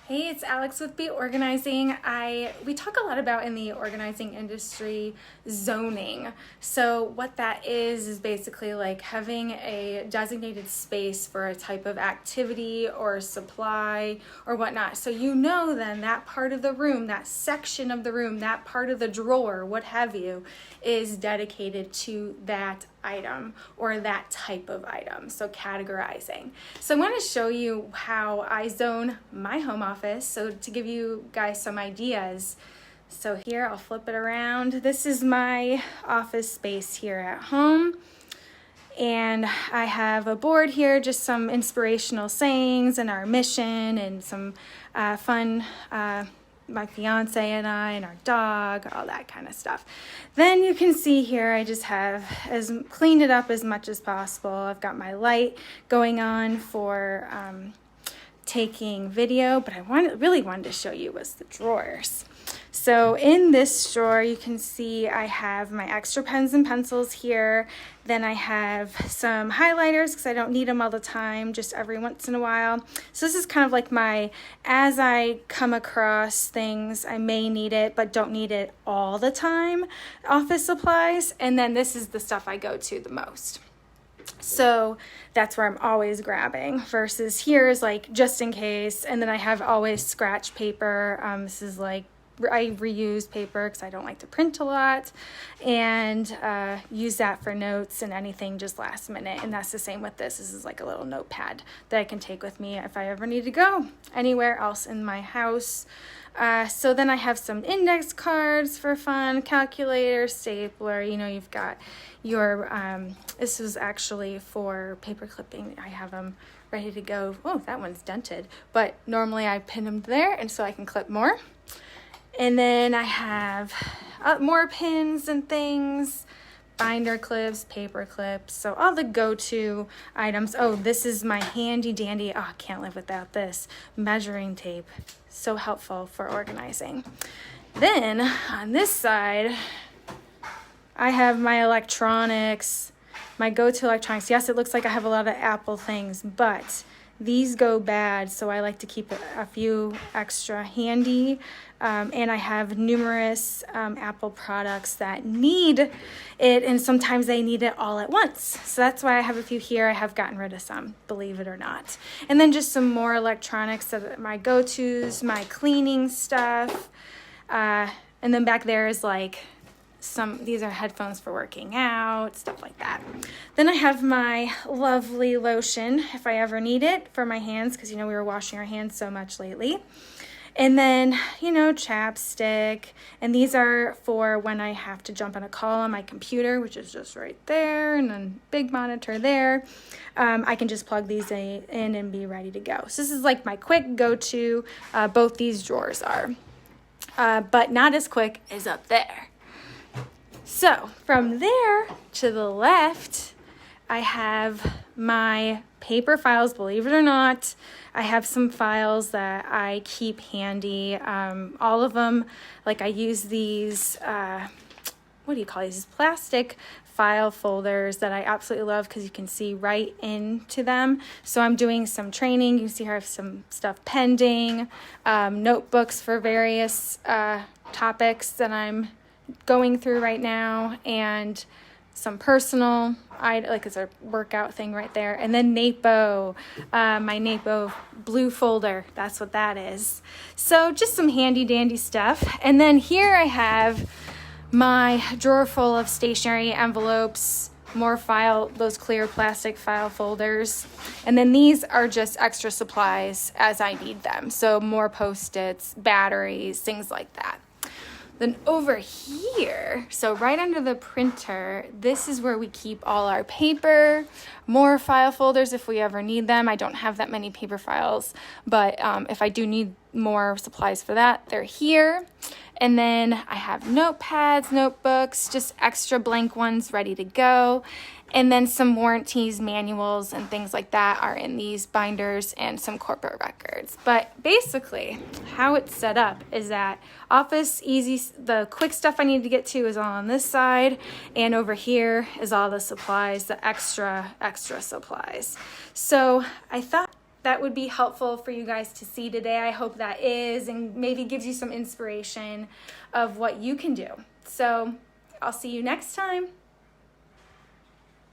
Hey, it's Alex with Be Organizing. We talk a lot about in the organizing industry zoning. So what that is basically like having a designated space for a type of activity or supply or whatnot. So you know then that part of the room, that section of the room, that part of the drawer, what have you, is dedicated to that item or that type of item. So categorizing. So I'm going to show you how I zone my home office. So to give you guys some ideas. So here I'll flip it around. This is my office space here at home. And I have a board here, just some inspirational sayings and our mission and some fun my fiance and I and our dog, all that kind of stuff. Then you can see here I just have cleaned it up as much as possible. I've got my light going on for taking video, but really wanted to show you was the drawers. So in this drawer, you can see I have my extra pens and pencils here. Then I have some highlighters because I don't need them all the time, just every once in a while. So this is kind of like as I come across things, I may need it, but don't need it all the time, office supplies. And then this is the stuff I go to the most. So that's where I'm always grabbing versus here is like just in case. And then I have always scratch paper. This is like I reuse paper because I don't like to print a lot and use that for notes and anything just last minute. And that's the same with this. This is like a little notepad that I can take with me if I ever need to go anywhere else in my house. So then I have some index cards for fun, calculator, stapler, you've got your, this was actually for paper clipping. I have them ready to go. Oh, that one's dented, but normally I pin them there and so I can clip more. And then I have more pins and things, binder clips, paper clips, so all the go-to items. Oh, this is my handy dandy, I can't live without this, measuring tape. So helpful for organizing. Then on this side, I have my electronics, my go-to electronics. Yes, it looks like I have a lot of Apple things, but these go bad, so I like to keep a few extra handy. And I have numerous Apple products that need it, and sometimes they need it all at once. So that's why I have a few here. I have gotten rid of some, believe it or not. And then just some more electronics, so my go-tos, my cleaning stuff. And then back there is like these are headphones for working out, stuff like that. Then I have my lovely lotion if I ever need it for my hands, because we were washing our hands so much lately. And then, chapstick. And these are for when I have to jump on a call on my computer, which is just right there, and then big monitor there. I can just plug these in and be ready to go. So this is like my quick go-to. Both these drawers are. But not as quick as up there. So from there to the left, I have my paper files, believe it or not. I have some files that I keep handy. All of them, like I use these, what do you call these? Plastic file folders that I absolutely love because you can see right into them. So I'm doing some training. You can see here I have some stuff pending, notebooks for various topics that I'm going through right now, and some personal, like it's a workout thing right there. And then NAPO, my NAPO blue folder, that's what that is. So just some handy dandy stuff. And then here I have my drawer full of stationery envelopes, more those clear plastic file folders. And then these are just extra supplies as I need them. So more Post-its, batteries, things like that. Then over here, so right under the printer, this is where we keep all our paper, more file folders if we ever need them. I don't have that many paper files, but if I do need more supplies for that, they're here. And then I have notepads, notebooks, just extra blank ones ready to go. And then some warranties, manuals, and things like that are in these binders, and some corporate records. But basically, how it's set up is that office easy, the quick stuff I need to get to is all on this side, and over here is all the supplies, the extra supplies. So I thought that would be helpful for you guys to see today. I hope that is, and maybe gives you some inspiration of what you can do. So I'll see you next time.